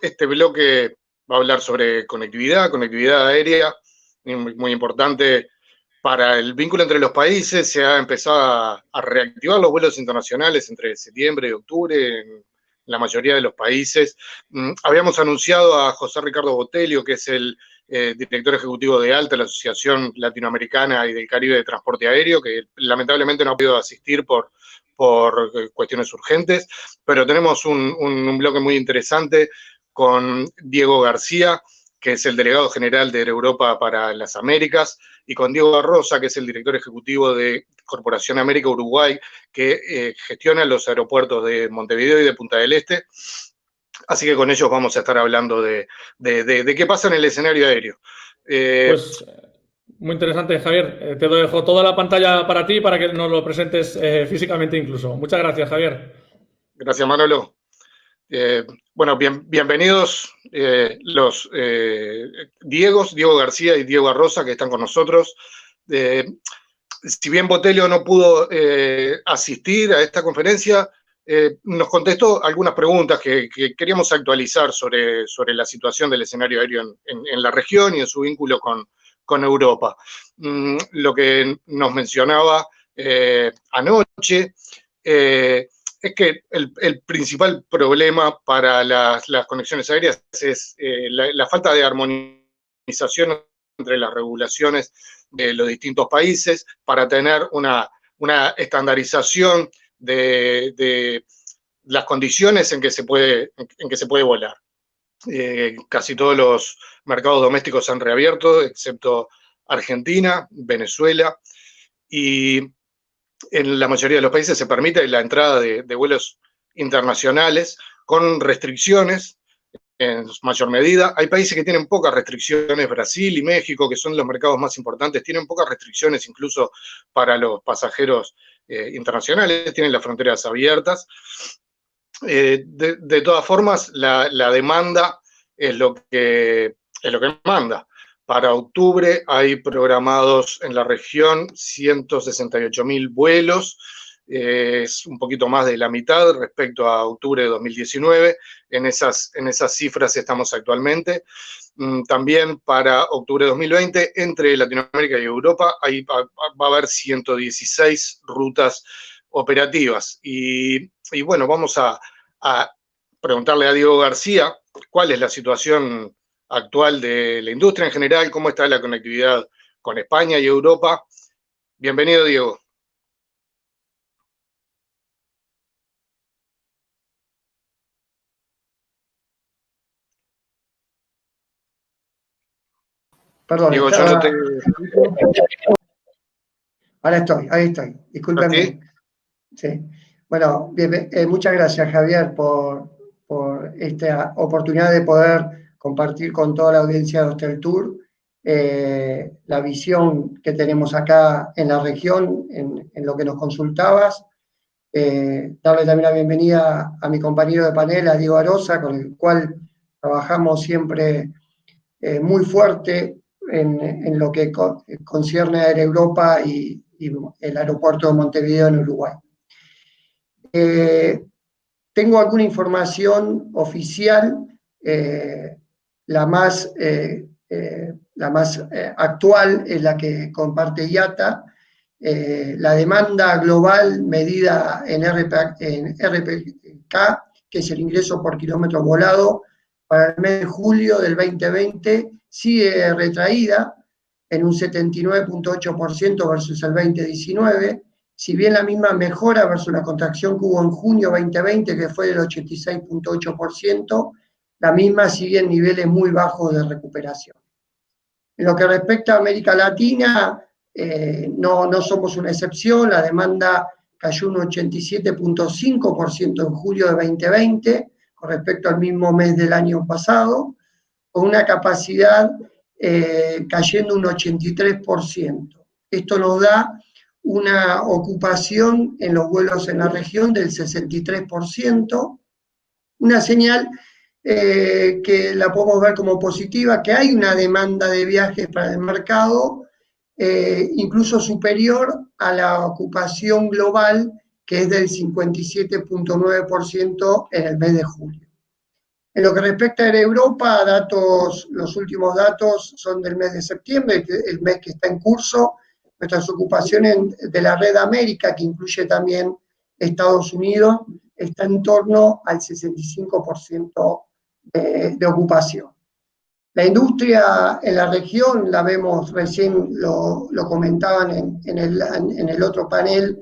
Este bloque va a hablar sobre conectividad aérea, muy importante para el vínculo entre los países. Se ha empezado a reactivar los vuelos internacionales entre septiembre y octubre en la mayoría de los países. Habíamos anunciado a José Ricardo Botelho, que es el director ejecutivo de ALTA, la Asociación Latinoamericana y del Caribe de Transporte Aéreo, que lamentablemente no ha podido asistir por cuestiones urgentes, pero tenemos un bloque muy interesante con Diego García, que es el delegado general de Europa para las Américas, y con Diego Rosa, que es el director ejecutivo de Corporación América Uruguay, que gestiona los aeropuertos de Montevideo y de Punta del Este. Así que con ellos vamos a estar hablando de qué pasa en el escenario aéreo. Pues muy interesante, Javier. Te dejo toda la pantalla para ti para que nos lo presentes físicamente incluso. Muchas gracias, Javier. Gracias, Manolo. Bueno, bienvenidos los Diego García y Diego Arroza, que están con nosotros. Si bien Botelho no pudo asistir a esta conferencia, nos contestó algunas preguntas que queríamos actualizar sobre la situación del escenario aéreo en la región y en su vínculo con Europa. Lo que nos mencionaba anoche es que el principal problema para las conexiones aéreas es la falta de armonización entre las regulaciones de los distintos países para tener una estandarización de las condiciones en que se puede volar. Casi todos los mercados domésticos han reabierto, excepto Argentina, Venezuela, y en la mayoría de los países se permite la entrada de vuelos internacionales con restricciones en mayor medida. Hay países que tienen pocas restricciones, Brasil y México, que son los mercados más importantes, tienen pocas restricciones incluso para los pasajeros internacionales, tienen las fronteras abiertas. De todas formas, la demanda es lo que manda. Para octubre hay programados en la región 168.000 vuelos, es un poquito más de la mitad respecto a octubre de 2019. En esas cifras estamos actualmente. También para octubre de 2020, entre Latinoamérica y Europa, ahí va a haber 116 rutas operativas. Y bueno, vamos a preguntarle a Diego García cuál es la situación actual de la industria en general, cómo está la conectividad con España y Europa. Bienvenido, Diego. Perdón, Diego, estaba... yo no te... Ahí estoy. Discúlpenme. Sí. Bueno, bien, muchas gracias, Javier, por esta oportunidad de poder compartir con toda la audiencia de Hostel Tour la visión que tenemos acá en la región, en lo que nos consultabas. Darle también la bienvenida a mi compañero de panel, a Diego Arosa, con el cual trabajamos siempre muy fuerte en lo que concierne a Europa y el aeropuerto de Montevideo en Uruguay. Tengo alguna información oficial, la más actual es la que comparte IATA. La demanda global medida en RPK, que es el ingreso por kilómetro volado, para el mes de julio del 2020 sigue retraída en un 79.8% versus el 2019, si bien la misma mejora versus la contracción que hubo en junio 2020, que fue del 86.8%, la misma sigue en niveles muy bajos de recuperación. En lo que respecta a América Latina, no somos una excepción, la demanda cayó un 87.5% en julio de 2020, con respecto al mismo mes del año pasado, con una capacidad cayendo un 83%. Esto nos da una ocupación en los vuelos en la región del 63%, una señal que la podemos ver como positiva, que hay una demanda de viajes para el mercado incluso superior a la ocupación global, que es del 57.9% en el mes de julio. En lo que respecta a Europa, los últimos datos son del mes de septiembre, el mes que está en curso. Nuestras ocupaciones de la red América, que incluye también Estados Unidos, está en torno al 65% de ocupación. La industria en la región, la vemos recién, lo comentaban en el otro panel,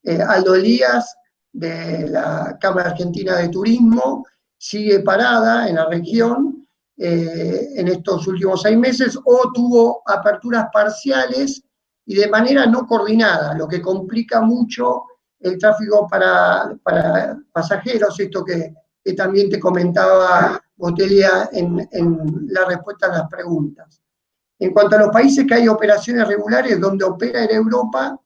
Aldo Elías, de la Cámara Argentina de Turismo, sigue parada en la región en estos últimos 6 meses, o tuvo aperturas parciales y de manera no coordinada, lo que complica mucho el tráfico para pasajeros, esto que también te comentaba Botelia en la respuesta a las preguntas. En cuanto a los países que hay operaciones regulares, donde opera en Europa,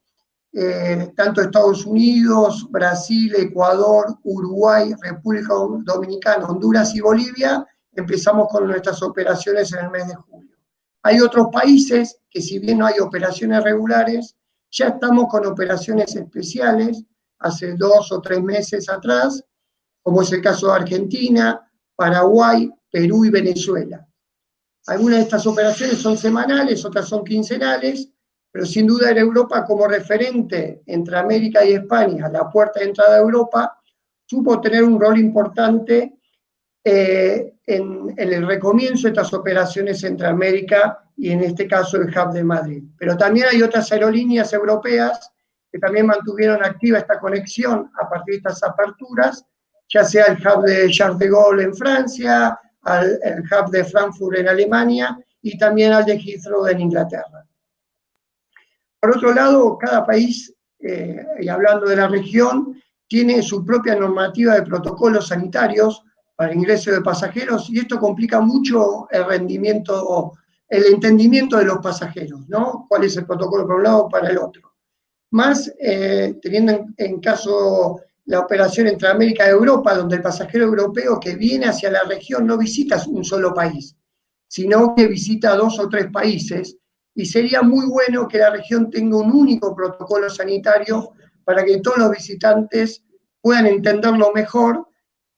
tanto Estados Unidos, Brasil, Ecuador, Uruguay, República Dominicana, Honduras y Bolivia, empezamos con nuestras operaciones en el mes de julio. Hay otros países que, si bien no hay operaciones regulares, ya estamos con operaciones especiales hace 2 o 3 meses atrás, como es el caso de Argentina, Paraguay, Perú y Venezuela. Algunas de estas operaciones son semanales, otras son quincenales, pero sin duda en Europa, como referente entre América y España, la puerta de entrada a Europa, supo tener un rol importante en el recomienzo de estas operaciones entre América y en este caso el hub de Madrid. Pero también hay otras aerolíneas europeas que también mantuvieron activa esta conexión a partir de estas aperturas, ya sea el hub de Charles de Gaulle en Francia, el hub de Frankfurt en Alemania y también al de Heathrow en Inglaterra. Por otro lado, cada país, y hablando de la región, tiene su propia normativa de protocolos sanitarios para ingreso de pasajeros, y esto complica mucho el rendimiento o el entendimiento de los pasajeros, ¿no? ¿Cuál es el protocolo para un lado o para el otro? Más teniendo en caso la operación entre América y Europa, donde el pasajero europeo que viene hacia la región no visita un solo país, sino que visita 2 o 3 países, y sería muy bueno que la región tenga un único protocolo sanitario para que todos los visitantes puedan entenderlo mejor,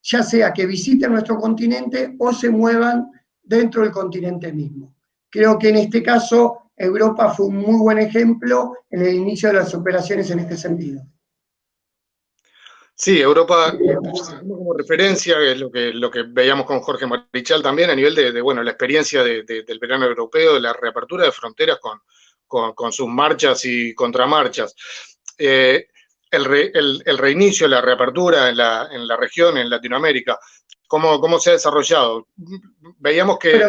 ya sea que visiten nuestro continente o se muevan dentro del continente mismo. Creo que en este caso Europa fue un muy buen ejemplo en el inicio de las operaciones en este sentido. Sí, Europa, como referencia, es lo que veíamos con Jorge Marichal también, a nivel de bueno, la experiencia del verano europeo, de la reapertura de fronteras con sus marchas y contramarchas. El reinicio, la reapertura en la región, en Latinoamérica, ¿cómo se ha desarrollado? Veíamos que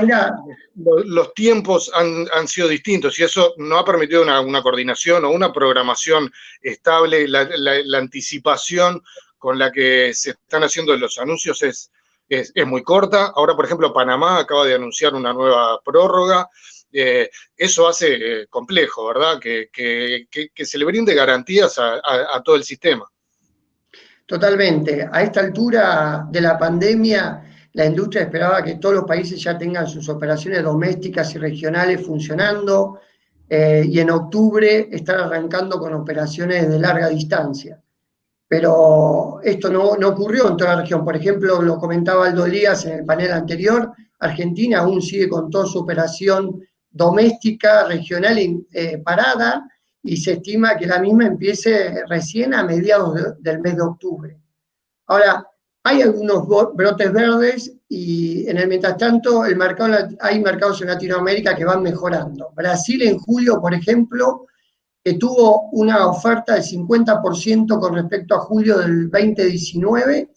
los tiempos han sido distintos y eso no ha permitido una coordinación o una programación estable. La anticipación con la que se están haciendo los anuncios es muy corta. Ahora, por ejemplo, Panamá acaba de anunciar una nueva prórroga. Eso hace complejo, ¿verdad? Que se le brinde garantías a todo el sistema. Totalmente. A esta altura de la pandemia, la industria esperaba que todos los países ya tengan sus operaciones domésticas y regionales funcionando, y en octubre estar arrancando con operaciones de larga distancia. Pero esto no ocurrió en toda la región. Por ejemplo, lo comentaba Aldo Elías en el panel anterior, Argentina aún sigue con toda su operación doméstica, regional parada, y se estima que la misma empiece recién a mediados del mes de octubre. Ahora, hay algunos brotes verdes y en el mientras tanto hay mercados en Latinoamérica que van mejorando. Brasil en julio, por ejemplo, que tuvo una oferta del 50% con respecto a julio del 2019,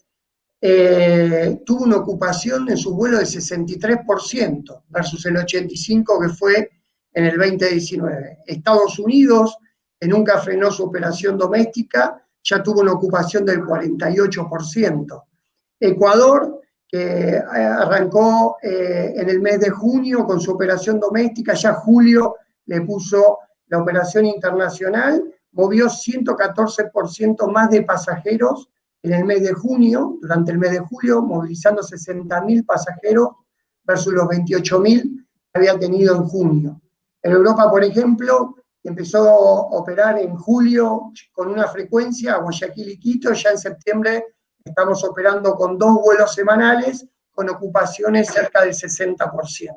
tuvo una ocupación en su vuelo del 63% versus el 85% que fue en el 2019. Estados Unidos, que nunca frenó su operación doméstica, ya tuvo una ocupación del 48%. Ecuador, que arrancó en el mes de junio con su operación doméstica, ya julio le puso la operación internacional, movió 114% más de pasajeros en el mes de junio, durante el mes de julio, movilizando 60.000 pasajeros versus los 28.000 que había tenido en junio. En Europa, por ejemplo, empezó a operar en julio con una frecuencia, Guayaquil y Quito, ya en septiembre estamos operando con 2 vuelos semanales, con ocupaciones cerca del 60%.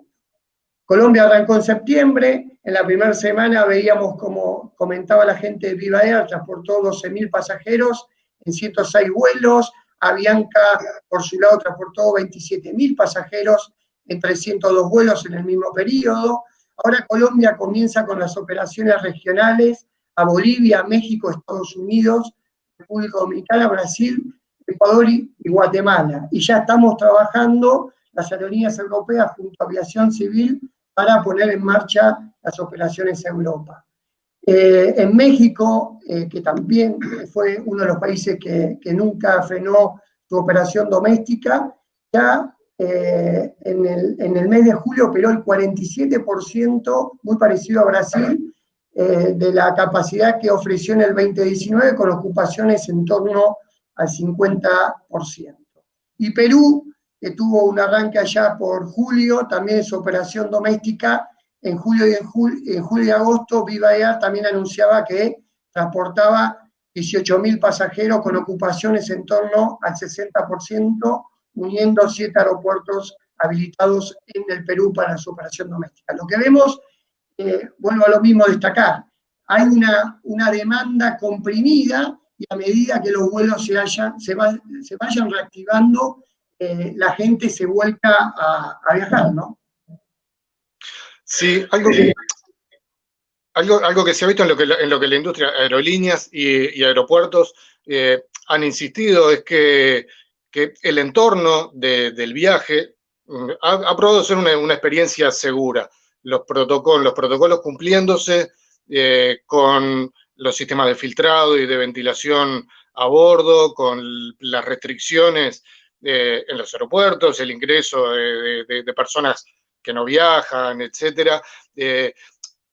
Colombia arrancó en septiembre, en la primera semana veíamos, como comentaba la gente de Viva Air, transportó 12.000 pasajeros en 106 vuelos, Avianca por su lado transportó 27.000 pasajeros en 302 vuelos en el mismo periodo. Ahora Colombia comienza con las operaciones regionales a Bolivia, México, Estados Unidos, República Dominicana, Brasil, Ecuador y Guatemala. Y ya estamos trabajando las aerolíneas europeas junto a Aviación Civil para poner en marcha las operaciones en Europa. En México, que también fue uno de los países que nunca frenó su operación doméstica, ya en el mes de julio operó el 47%, muy parecido a Brasil, de la capacidad que ofreció en el 2019, con ocupaciones en torno al 50%. Y Perú, que tuvo un arranque allá por julio, también su operación doméstica, en julio y agosto, Viva Air también anunciaba que transportaba 18.000 pasajeros con ocupaciones en torno al 60%, uniendo 7 aeropuertos habilitados en el Perú para su operación doméstica. Lo que vemos, vuelvo a lo mismo destacar, hay una demanda comprimida y a medida que los vuelos se vayan reactivando, la gente se vuelca a viajar, ¿no? Sí, algo que se ha visto en lo que la industria, aerolíneas y aeropuertos han insistido es que el entorno del viaje ha probado ser una experiencia segura. Los protocolos cumpliéndose con los sistemas de filtrado y de ventilación a bordo, con las restricciones en los aeropuertos, el ingreso de personas que no viajan, etcétera.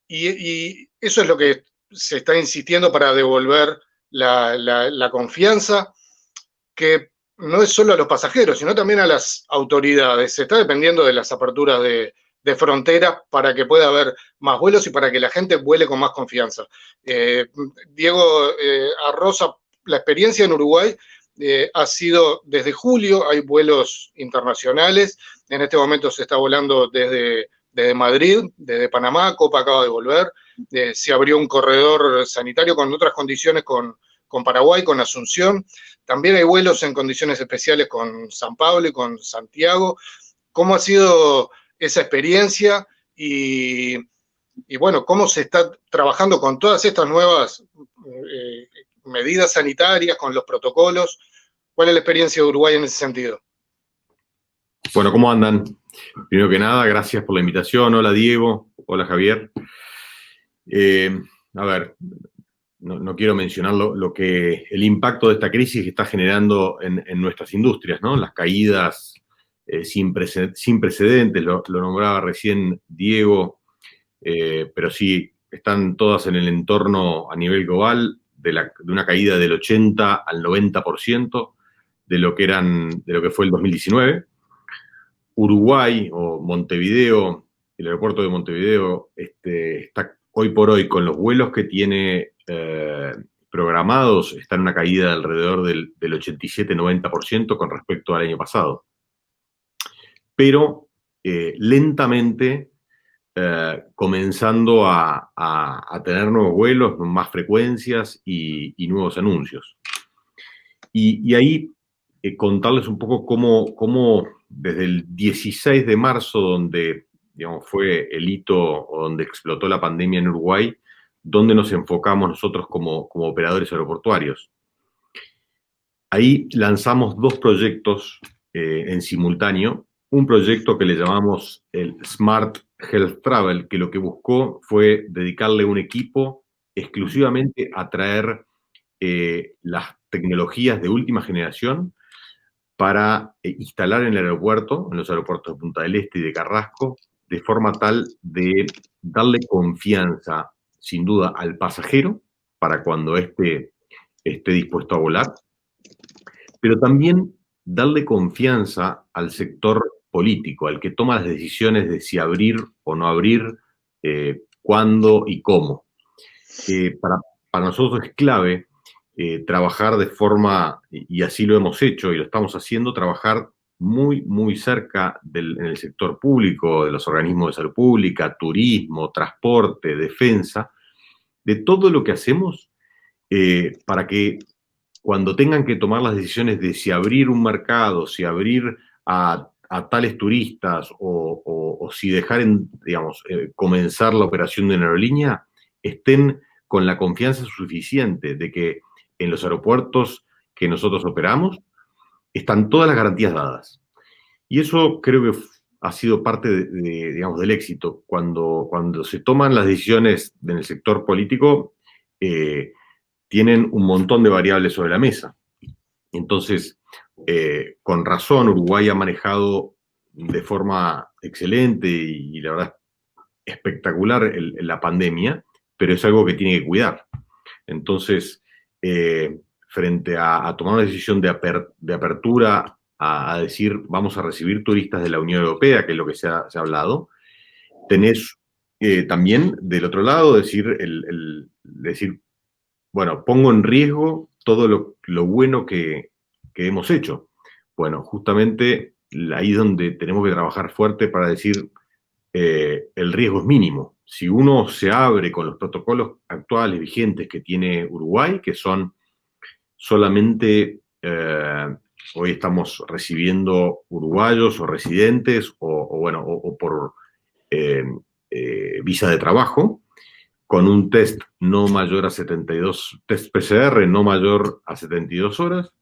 Y eso es lo que se está insistiendo para devolver la confianza, que no es solo a los pasajeros, sino también a las autoridades. Se está dependiendo de las aperturas de fronteras para que pueda haber más vuelos y para que la gente vuele con más confianza. Diego Arroza, la experiencia en Uruguay ha sido desde julio, hay vuelos internacionales, en este momento se está volando desde Madrid, desde Panamá, Copa acaba de volver, se abrió un corredor sanitario con otras condiciones con Paraguay, con Asunción, también hay vuelos en condiciones especiales con San Pablo y con Santiago. ¿Cómo ha sido esa experiencia y bueno, cómo se está trabajando con todas estas nuevas medidas sanitarias, con los protocolos? ¿Cuál es la experiencia de Uruguay en ese sentido? Bueno, ¿cómo andan? Primero que nada, gracias por la invitación. Hola, Diego. Hola, Javier. A ver, no quiero mencionar el impacto de esta crisis que está generando en nuestras industrias, ¿no? Las caídas sin precedentes, lo nombraba recién Diego, pero sí, están todas en el entorno a nivel global de una caída del 80 al 90% de lo que fue el 2019. Uruguay o Montevideo, el aeropuerto de Montevideo, está hoy por hoy con los vuelos que tiene programados, está en una caída de alrededor del 87-90% con respecto al año pasado. Pero lentamente comenzando a tener nuevos vuelos, más frecuencias y nuevos anuncios. Y ahí contarles un poco cómo desde el 16 de marzo, donde digamos, fue el hito o donde explotó la pandemia en Uruguay, donde nos enfocamos nosotros como operadores aeroportuarios. Ahí lanzamos 2 proyectos en simultáneo. Un proyecto que le llamamos el Smart Health Travel, que lo que buscó fue dedicarle un equipo exclusivamente a traer las tecnologías de última generación para instalar en el aeropuerto, en los aeropuertos de Punta del Este y de Carrasco, de forma tal de darle confianza, sin duda, al pasajero para cuando éste esté dispuesto a volar, pero también darle confianza al sector político, al que toma las decisiones de si abrir o no abrir, cuándo y cómo. Para nosotros es clave trabajar de forma, y así lo hemos hecho y lo estamos haciendo, trabajar muy, muy cerca en el sector público, de los organismos de salud pública, turismo, transporte, defensa, de todo lo que hacemos para que cuando tengan que tomar las decisiones de si abrir un mercado, si abrir a tales turistas o si dejar, digamos, comenzar la operación de una aerolínea, estén con la confianza suficiente de que en los aeropuertos que nosotros operamos están todas las garantías dadas. Y eso creo que ha sido parte digamos, del éxito. Cuando se toman las decisiones en el sector político, tienen un montón de variables sobre la mesa. Entonces, con razón, Uruguay ha manejado de forma excelente y la verdad espectacular la pandemia, pero es algo que tiene que cuidar. Entonces, frente a tomar una decisión de apertura, a decir vamos a recibir turistas de la Unión Europea, que es lo que se ha hablado, tenés también del otro lado decir, bueno, pongo en riesgo todo lo bueno que hemos hecho. Bueno, justamente ahí es donde tenemos que trabajar fuerte para decir el riesgo es mínimo. Si uno se abre con los protocolos actuales vigentes que tiene Uruguay, que son solamente, hoy estamos recibiendo uruguayos o residentes o por visa de trabajo, con un test no mayor a 72, test PCR no mayor a 72 horas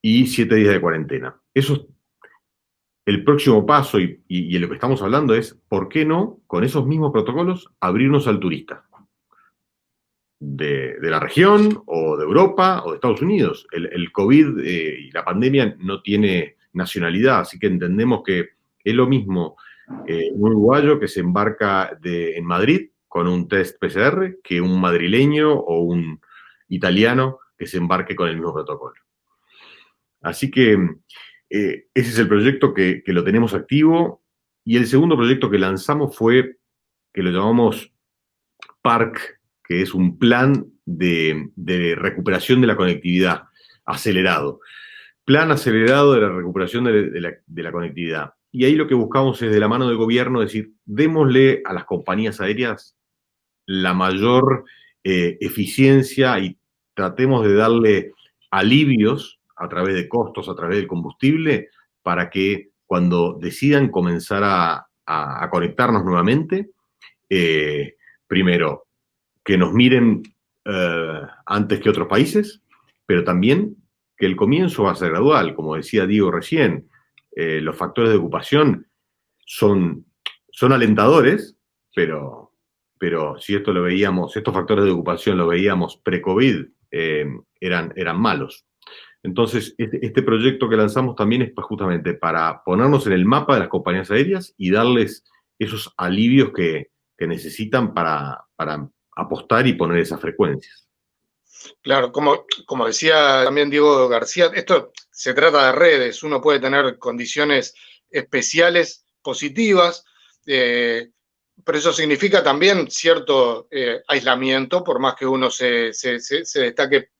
y 7 días de cuarentena. Eso, el próximo paso y de lo que estamos hablando es, ¿por qué no, con esos mismos protocolos, abrirnos al turista? De la región o de Europa o de Estados Unidos. El COVID y la pandemia no tiene nacionalidad, así que entendemos que es lo mismo un uruguayo que se embarca en Madrid con un test PCR que un madrileño o un italiano que se embarque con el mismo protocolo. Así que ese es el proyecto que lo tenemos activo. Y el segundo proyecto que lanzamos fue, que lo llamamos PARC, que es un plan de recuperación de la conectividad acelerado. Plan acelerado de la recuperación de la conectividad. Y ahí lo que buscamos es, de la mano del gobierno, decir, démosle a las compañías aéreas la mayor eficiencia y tratemos de darle alivios a través de costos, a través del combustible, para que cuando decidan comenzar a conectarnos nuevamente, primero, que nos miren antes que otros países, pero también que el comienzo va a ser gradual. Como decía Diego recién, los factores de ocupación son alentadores, pero si esto lo veíamos, estos factores de ocupación lo veíamos pre-COVID, eran malos. Entonces, este proyecto que lanzamos también es justamente para ponernos en el mapa de las compañías aéreas y darles esos alivios que necesitan para apostar y poner esas frecuencias. Claro, como decía también Diego García, esto se trata de redes, uno puede tener condiciones especiales positivas, pero eso significa también cierto aislamiento, por más que uno se destaque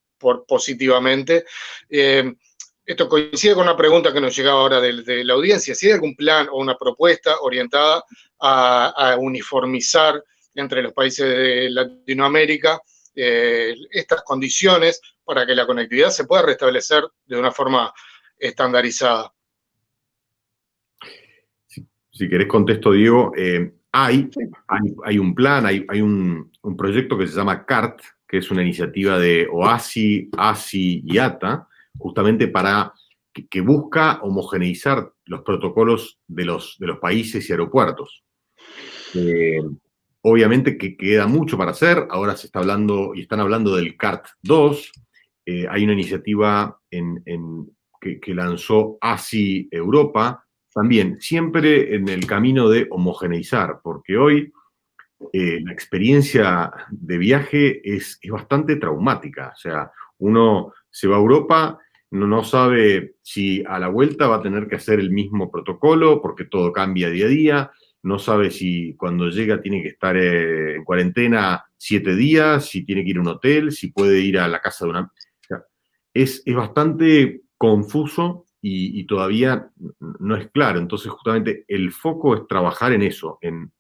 positivamente. Esto coincide con una pregunta que nos llegaba ahora de la audiencia, si hay algún plan o una propuesta orientada a uniformizar entre los países de Latinoamérica estas condiciones para que la conectividad se pueda restablecer de una forma estandarizada. Si querés contesto, Diego. Hay un plan, hay un proyecto que se llama CART, que es una iniciativa de OASI, ASI y ATA, justamente para que busca homogeneizar los protocolos de los países y aeropuertos. Obviamente que queda mucho para hacer, ahora se está hablando y están hablando del CART 2, hay una iniciativa que lanzó ASI Europa, también siempre en el camino de homogeneizar, porque hoy la experiencia de viaje es bastante traumática. O sea, uno se va a Europa, no sabe si a la vuelta va a tener que hacer el mismo protocolo, porque todo cambia día a día, no sabe si cuando llega tiene que estar en cuarentena 7 días, si tiene que ir a un hotel, si puede ir a la casa de una... O sea, es bastante confuso y todavía no es claro. Entonces, justamente, el foco es trabajar en eso, en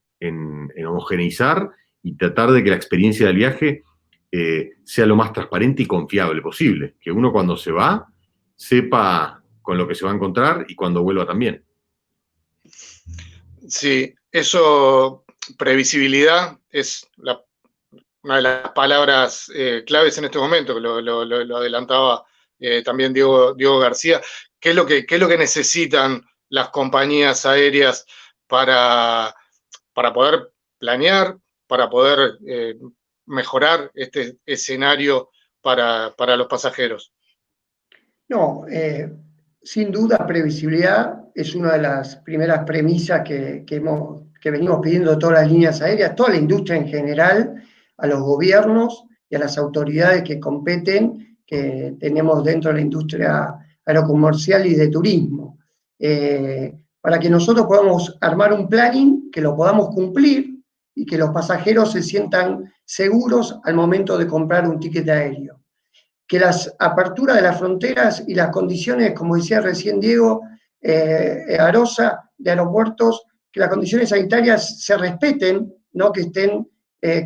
homogeneizar y tratar de que la experiencia del viaje sea lo más transparente y confiable posible. Que uno cuando se va, sepa con lo que se va a encontrar y cuando vuelva también. Sí, eso, previsibilidad, es una de las palabras claves en este momento, que lo adelantaba también Diego García. ¿Qué es lo que necesitan las compañías aéreas para poder planear, para poder mejorar este escenario para los pasajeros? No, sin duda previsibilidad es una de las primeras premisas que venimos pidiendo todas las líneas aéreas, toda la industria en general, a los gobiernos y a las autoridades que competen, que tenemos dentro de la industria aerocomercial y de turismo. Para que nosotros podamos armar un planning, que lo podamos cumplir y que los pasajeros se sientan seguros al momento de comprar un ticket aéreo. Que las aperturas de las fronteras y las condiciones, como decía recién Diego Arosa, de aeropuertos, que las condiciones sanitarias se respeten, no que estén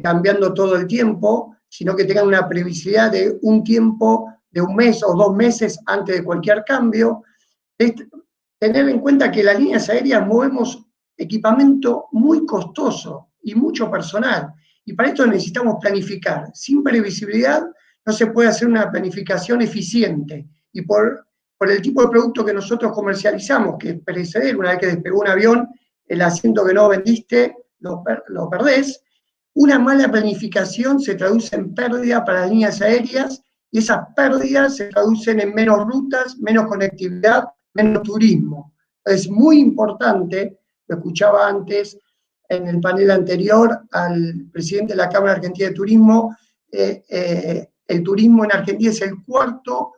cambiando todo el tiempo, sino que tengan una previsibilidad de un tiempo, de un mes o 2 meses antes de cualquier cambio. Tener en cuenta que las líneas aéreas movemos equipamiento muy costoso y mucho personal, y para esto necesitamos planificar. Sin previsibilidad no se puede hacer una planificación eficiente, y por el tipo de producto que nosotros comercializamos, que es perecedero, una vez que despegó un avión, el asiento que no vendiste lo perdés. Una mala planificación se traduce en pérdida para las líneas aéreas, y esas pérdidas se traducen en menos rutas, menos conectividad, menos turismo. Es muy importante, lo escuchaba antes en el panel anterior al presidente de la Cámara Argentina de Turismo, el turismo en Argentina es el cuarto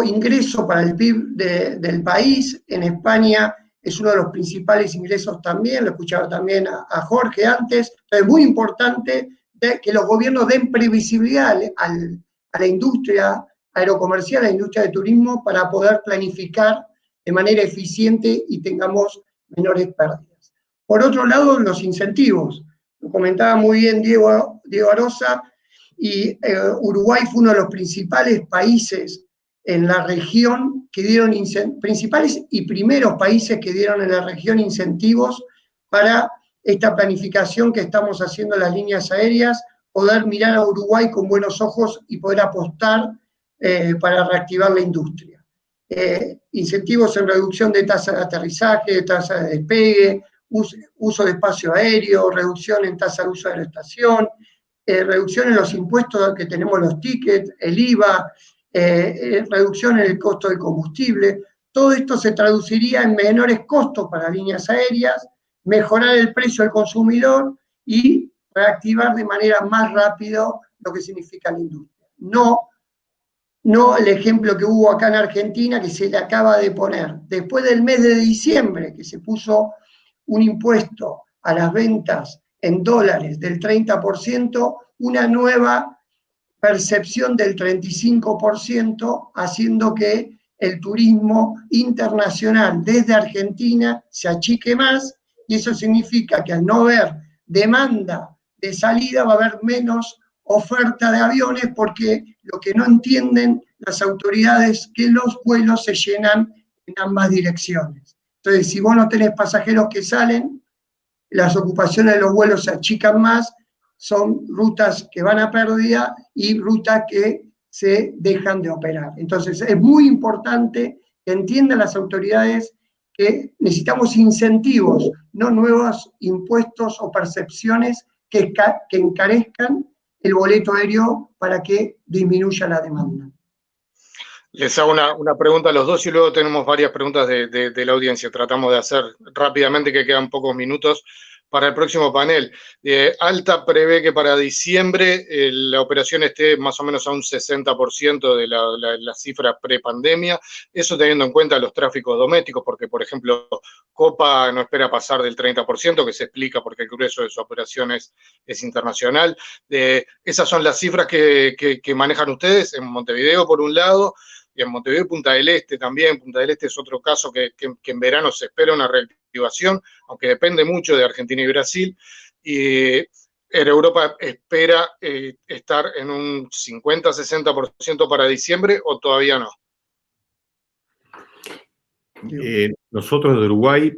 ingreso para el PIB del país. En España es uno de los principales ingresos también, lo escuchaba también a Jorge antes. Es muy importante que los gobiernos den previsibilidad a la industria aerocomercial, a la industria de turismo, para poder planificar de manera eficiente y tengamos menores pérdidas. Por otro lado, los incentivos. Lo comentaba muy bien Diego Arosa, y Uruguay fue uno de los principales países en la región que dieron principales y primeros países que dieron en la región incentivos para esta planificación que estamos haciendo en las líneas aéreas, poder mirar a Uruguay con buenos ojos y poder apostar para reactivar la industria. Incentivos en reducción de tasa de aterrizaje, de tasa de despegue, uso de espacio aéreo, reducción en tasa de uso de la estación, reducción en los impuestos que tenemos los tickets, el IVA, reducción en el costo del combustible. Todo esto se traduciría en menores costos para líneas aéreas, mejorar el precio al consumidor y reactivar de manera más rápida lo que significa la industria. No el ejemplo que hubo acá en Argentina, que se le acaba de poner. Después del mes de diciembre, que se puso un impuesto a las ventas en dólares del 30%, una nueva percepción del 35%, haciendo que el turismo internacional desde Argentina se achique más, y eso significa que al no haber demanda de salida va a haber menos oferta de aviones, porque lo que no entienden las autoridades es que los vuelos se llenan en ambas direcciones. Entonces, si vos no tenés pasajeros que salen, las ocupaciones de los vuelos se achican más, son rutas que van a pérdida y rutas que se dejan de operar. Entonces, es muy importante que entiendan las autoridades que necesitamos incentivos, no nuevos impuestos o percepciones que encarezcan el boleto aéreo para que disminuya la demanda. Les hago una pregunta a los dos y luego tenemos varias preguntas de la audiencia. Tratamos de hacer rápidamente, que quedan pocos minutos, para el próximo panel. Alta prevé que para diciembre la operación esté más o menos a un 60% de la cifra prepandemia, eso teniendo en cuenta los tráficos domésticos, porque por ejemplo Copa no espera pasar del 30%, que se explica porque el grueso de su operación es internacional. Esas son las cifras que manejan ustedes en Montevideo por un lado, y en Montevideo y Punta del Este también. Punta del Este es otro caso que en verano se espera una reactivación, aunque depende mucho de Argentina y Brasil. Y en Europa espera estar en un 50-60% para diciembre, ¿o todavía no? Nosotros de Uruguay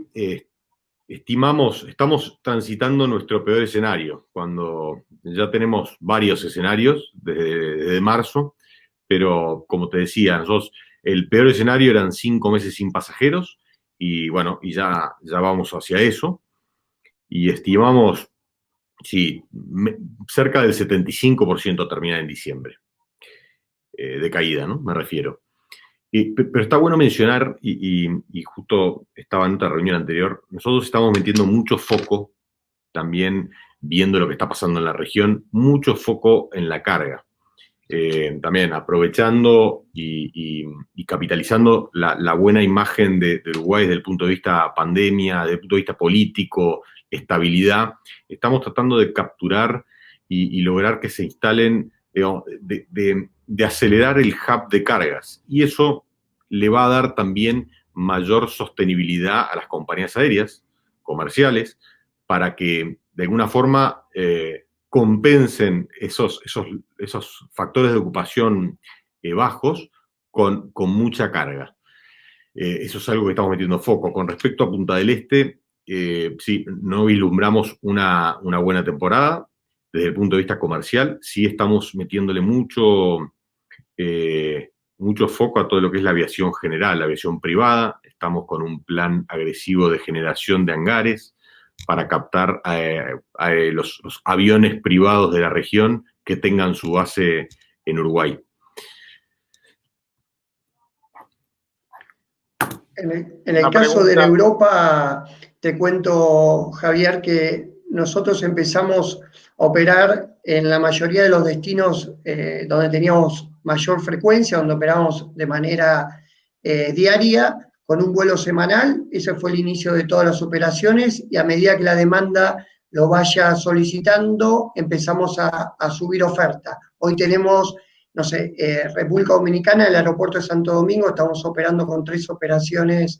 estamos transitando nuestro peor escenario, cuando ya tenemos varios escenarios desde marzo, pero como te decía, nosotros el peor escenario eran 5 meses sin pasajeros, y bueno, y ya vamos hacia eso, y estimamos, sí, cerca del 75% termina en diciembre, de caída, ¿no? Me refiero. Pero está bueno mencionar, y justo estaba en otra reunión anterior, nosotros estamos metiendo mucho foco, también viendo lo que está pasando en la región, mucho foco en la carga. También aprovechando y capitalizando la buena imagen de Uruguay desde el punto de vista pandemia, desde el punto de vista político, estabilidad. Estamos tratando de capturar y lograr que se instalen, digamos, de acelerar el hub de cargas. Y eso le va a dar también mayor sostenibilidad a las compañías aéreas comerciales, para que de alguna forma compensen esos factores de ocupación bajos con mucha carga. Eso es algo que estamos metiendo foco. Con respecto a Punta del Este, sí, no vislumbramos una buena temporada desde el punto de vista comercial. Sí estamos metiéndole mucho foco a todo lo que es la aviación general, la aviación privada. Estamos con un plan agresivo de generación de hangares para captar los aviones privados de la región que tengan su base en Uruguay. En el caso de Europa, te cuento, Javier, que nosotros empezamos a operar en la mayoría de los destinos donde teníamos mayor frecuencia, donde operábamos de manera diaria, con un vuelo semanal. Ese fue el inicio de todas las operaciones, y a medida que la demanda lo vaya solicitando, empezamos a subir oferta. Hoy tenemos, no sé, República Dominicana, el aeropuerto de Santo Domingo, estamos operando con 3 operaciones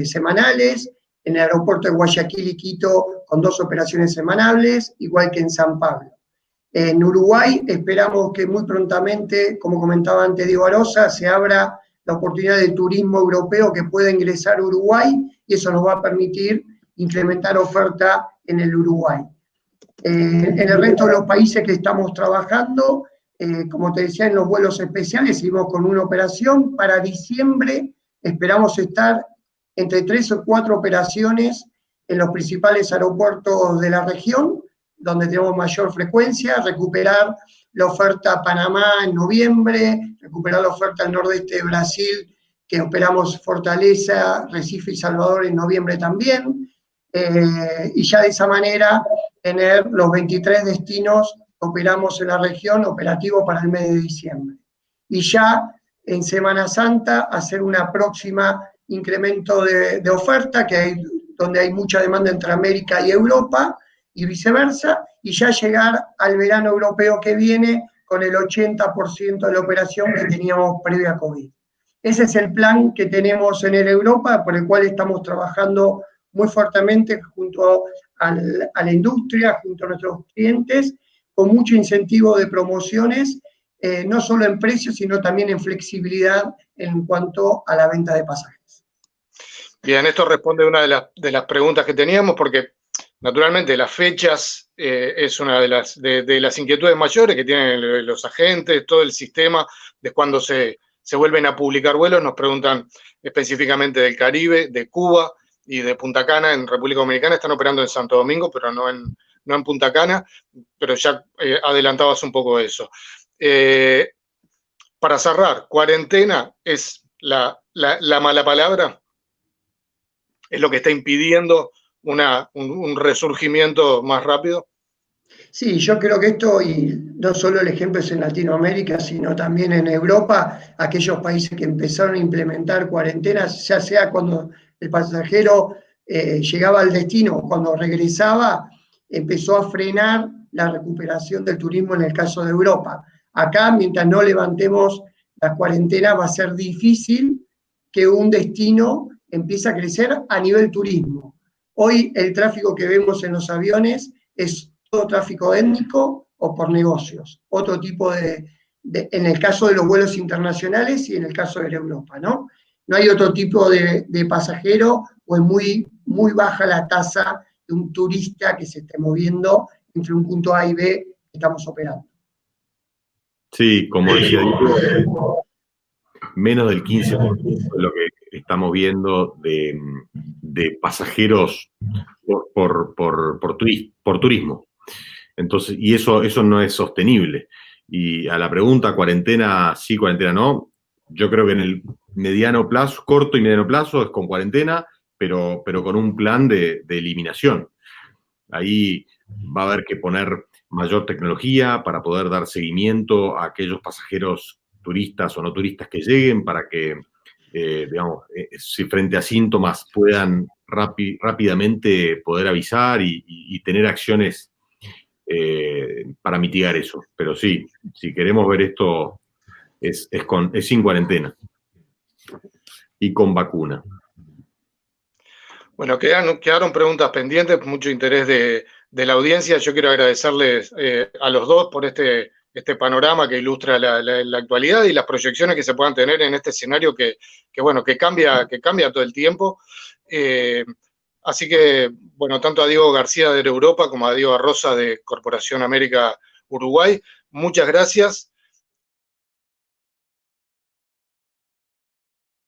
semanales, en el aeropuerto de Guayaquil y Quito con 2 operaciones semanales, igual que en San Pablo. En Uruguay esperamos que muy prontamente, como comentaba antes Diego Arosa, se abra la oportunidad de turismo europeo que pueda ingresar a Uruguay, y eso nos va a permitir incrementar oferta en el Uruguay. En el resto de los países que estamos trabajando, como te decía, en los vuelos especiales seguimos con una operación. Para diciembre esperamos estar entre 3 o 4 operaciones en los principales aeropuertos de la región, donde tenemos mayor frecuencia, recuperar la oferta a Panamá en noviembre, recuperar la oferta al nordeste de Brasil, que operamos Fortaleza, Recife y Salvador en noviembre también, y ya de esa manera tener los 23 destinos que operamos en la región operativos para el mes de diciembre. Y ya en Semana Santa hacer una próxima incremento de oferta, donde hay mucha demanda entre América y Europa, y viceversa, y ya llegar al verano europeo que viene con el 80% de la operación que teníamos previa a COVID. Ese es el plan que tenemos en Europa, por el cual estamos trabajando muy fuertemente junto a la industria, junto a nuestros clientes, con mucho incentivo de promociones, no solo en precios, sino también en flexibilidad en cuanto a la venta de pasajes. Bien, esto responde a una de las preguntas que teníamos, porque naturalmente las fechas es una de las inquietudes mayores que tienen los agentes, todo el sistema, de cuando se vuelven a publicar vuelos. Nos preguntan específicamente del Caribe, de Cuba y de Punta Cana. En República Dominicana están operando en Santo Domingo, pero no en Punta Cana, pero ya adelantabas un poco eso. Para cerrar, ¿cuarentena es la mala palabra? ¿Es lo que está impidiendo un resurgimiento más rápido? Sí, yo creo que esto, y no solo el ejemplo es en Latinoamérica, sino también en Europa, aquellos países que empezaron a implementar cuarentenas, ya sea cuando el pasajero llegaba al destino o cuando regresaba, empezó a frenar la recuperación del turismo en el caso de Europa. Acá, mientras no levantemos la cuarentena, va a ser difícil que un destino empiece a crecer a nivel turismo. Hoy el tráfico que vemos en los aviones es todo tráfico étnico o por negocios. Otro tipo en el caso de los vuelos internacionales y en el caso de Europa, ¿no? No hay otro tipo de pasajero o es muy baja la tasa de un turista que se esté moviendo entre un punto A y B que estamos operando. Sí, como decía Diego, menos del 15% de lo que estamos viendo de pasajeros por turismo. Entonces, y eso no es sostenible. Y a la pregunta, cuarentena sí, cuarentena no, yo creo que en el mediano plazo, corto y mediano plazo es con cuarentena, pero con un plan de eliminación. Ahí va a haber que poner mayor tecnología para poder dar seguimiento a aquellos pasajeros turistas o no turistas que lleguen, para que, digamos, si frente a síntomas puedan rápidamente poder avisar y tener acciones para mitigar eso. Pero sí, si queremos ver esto, es sin cuarentena y con vacuna. Bueno, quedaron preguntas pendientes, mucho interés de la audiencia. Yo quiero agradecerles a los dos por este panorama que ilustra la actualidad y las proyecciones que se puedan tener en este escenario que cambia todo el tiempo. Así que, bueno, tanto a Diego García de Europa como a Diego Arrosa de Corporación América Uruguay, muchas gracias.